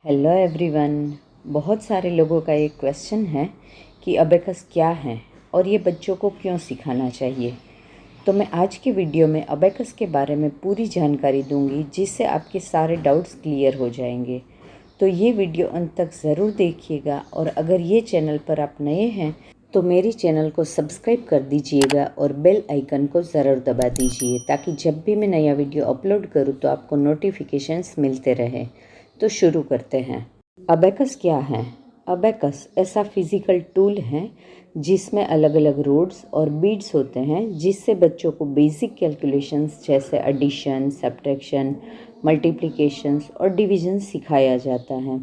Hello everyone. बहुत सारे लोगों का एक क्वेश्चन है कि अबेकस क्या है और ये बच्चों को क्यों सिखाना चाहिए। तो मैं आज की वीडियो में अबेकस के बारे में पूरी जानकारी दूंगी, जिससे आपके सारे डाउट्स क्लियर हो जाएंगे। तो ये वीडियो अंत तक ज़रूर देखिएगा, और अगर ये चैनल पर आप नए हैं तो मेरी चैनल को सब्सक्राइब कर दीजिएगा और बेल आइकन को ज़रूर दबा दीजिए, ताकि जब भी मैं नया वीडियो अपलोड करूँ तो आपको नोटिफिकेशंस मिलते रहे। तो शुरू करते हैं। अबेकस क्या है? अबेकस ऐसा फिजिकल टूल है जिसमें अलग अलग रोड्स और बीड्स होते हैं, जिससे बच्चों को बेसिक कैलकुलेशंस जैसे एडिशन, सब्ट्रैक्शन, मल्टीप्लिकेशंस और डिवीजन सिखाया जाता है।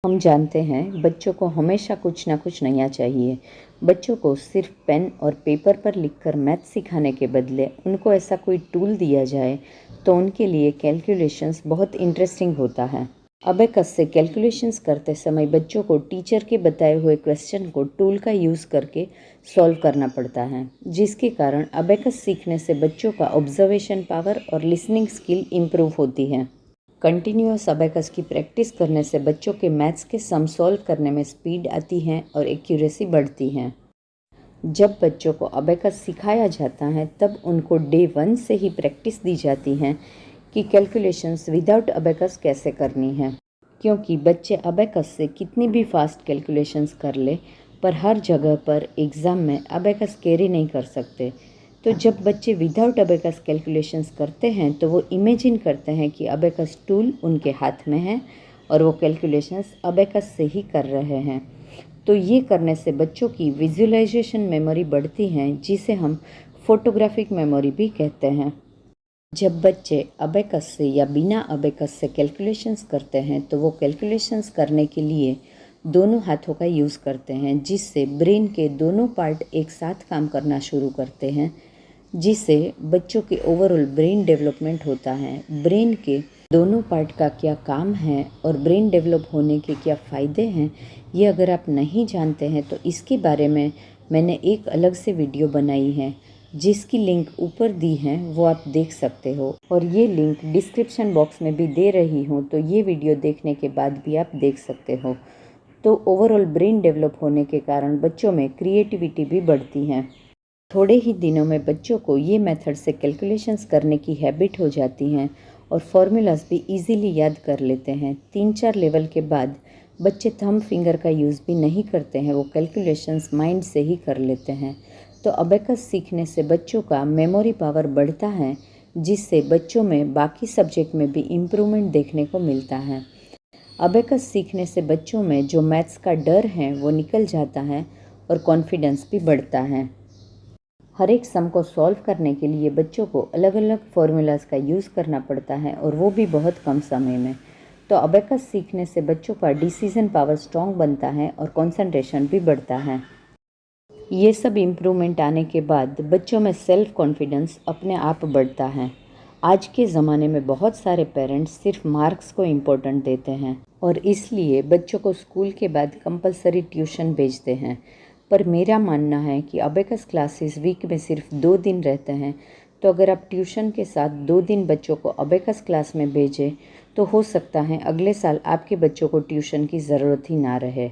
हम जानते हैं बच्चों को हमेशा कुछ ना कुछ नया चाहिए। बच्चों को सिर्फ पेन और पेपर पर लिखकर मैथ सिखाने के बदले उनको ऐसा कोई टूल दिया जाए तो उनके लिए कैलकुलेशंस बहुत इंटरेस्टिंग होता है। अबेकस से कैलकुलेशंस करते समय बच्चों को टीचर के बताए हुए क्वेश्चन को टूल का यूज़ करके सॉल्व करना पड़ता है, जिसके कारण अबेकस सीखने से बच्चों का ऑब्जर्वेशन पावर और लिसनिंग स्किल इम्प्रूव होती है। कंटिन्यूअस अबेकस की प्रैक्टिस करने से बच्चों के मैथ्स के सम सॉल्व करने में स्पीड आती है और एक्यूरेसी बढ़ती है। जब बच्चों को अबेकस सिखाया जाता है तब उनको डे 1 से ही प्रैक्टिस दी जाती है कि कैलकुलेशंस विदाउट अबेकस कैसे करनी है, क्योंकि बच्चे अबेकस से कितनी भी फास्ट कैलकुलेशंस कर ले पर हर जगह पर एग्ज़ाम में अबेकस कैरी नहीं कर सकते। तो जब बच्चे विदाउट अबेकस कैलकुलेशंस करते हैं तो वो इमेजिन करते हैं कि अबेकस टूल उनके हाथ में है और वो कैलकुलेशंस अबेकस से ही कर रहे हैं। तो ये करने से बच्चों की विजुअलाइजेशन मेमोरी बढ़ती है, जिसे हम फोटोग्राफिक मेमोरी भी कहते हैं। जब बच्चे अबेकस से या बिना अबेकस से कैलकुलेशंस करते हैं तो वो कैलकुलेशंस करने के लिए दोनों हाथों का यूज़ करते हैं, जिससे ब्रेन के दोनों पार्ट एक साथ काम करना शुरू करते हैं, जिससे बच्चों के ओवरऑल ब्रेन डेवलपमेंट होता है। ब्रेन के दोनों पार्ट का क्या काम है और ब्रेन डेवलप होने के क्या फ़ायदे हैं, ये अगर आप नहीं जानते हैं तो इसके बारे में मैंने एक अलग से वीडियो बनाई है, जिसकी लिंक ऊपर दी है, वो आप देख सकते हो, और ये लिंक डिस्क्रिप्शन बॉक्स में भी दे रही हूँ, तो ये वीडियो देखने के बाद भी आप देख सकते हो। तो ओवरऑल ब्रेन डेवलप होने के कारण बच्चों में क्रिएटिविटी भी बढ़ती है। थोड़े ही दिनों में बच्चों को ये मेथड से कैलकुलेशंस करने की हैबिट हो जाती हैं और फार्मूलाज भी इजीली याद कर लेते हैं। 3-4 लेवल के बाद बच्चे थंब फिंगर का यूज़ भी नहीं करते हैं, वो कैलकुलेशंस माइंड से ही कर लेते हैं। तो अबेकस सीखने से बच्चों का मेमोरी पावर बढ़ता है, जिससे बच्चों में बाकी सब्जेक्ट में भी इम्प्रूवमेंट देखने को मिलता है। अबेकस सीखने से बच्चों में जो मैथ्स का डर है वो निकल जाता है और कॉन्फिडेंस भी बढ़ता है। हर एक सम को सॉल्व करने के लिए बच्चों को अलग अलग फार्मूलाज का यूज़ करना पड़ता है, और वो भी बहुत कम समय में। तो अबेकस सीखने से बच्चों का डिसीजन पावर स्ट्रॉन्ग बनता है और कंसंट्रेशन भी बढ़ता है। ये सब इम्प्रूवमेंट आने के बाद बच्चों में सेल्फ कॉन्फिडेंस अपने आप बढ़ता है। आज के ज़माने में बहुत सारे पेरेंट्स सिर्फ मार्क्स को इम्पोर्टेंट देते हैं और इसलिए बच्चों को स्कूल के बाद कंपलसरी ट्यूशन भेजते हैं। पर मेरा मानना है कि अबेकस क्लासेस वीक में सिर्फ 2 दिन रहते हैं, तो अगर आप ट्यूशन के साथ 2 दिन बच्चों को अबेकस क्लास में भेजें तो हो सकता है अगले साल आपके बच्चों को ट्यूशन की ज़रूरत ही ना रहे।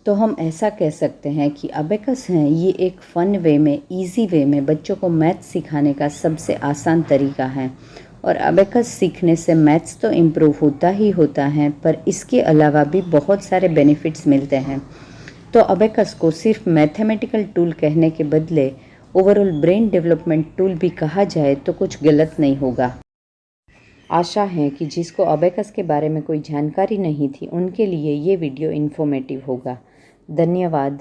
तो हम ऐसा कह सकते हैं कि अबेकस है ये एक फ़न वे में, इजी वे में बच्चों को मैथ्स सिखाने का सबसे आसान तरीका है। और अबेकस सीखने से मैथ्स तो इम्प्रूव होता ही होता है, पर इसके अलावा भी बहुत सारे बेनिफिट्स मिलते हैं। तो अबेकस को सिर्फ मैथमेटिकल टूल कहने के बदले ओवरऑल ब्रेन डेवलपमेंट टूल भी कहा जाए तो कुछ गलत नहीं होगा। आशा है कि जिसको अबेकस के बारे में कोई जानकारी नहीं थी, उनके लिए ये वीडियो इन्फॉर्मेटिव होगा। धन्यवाद।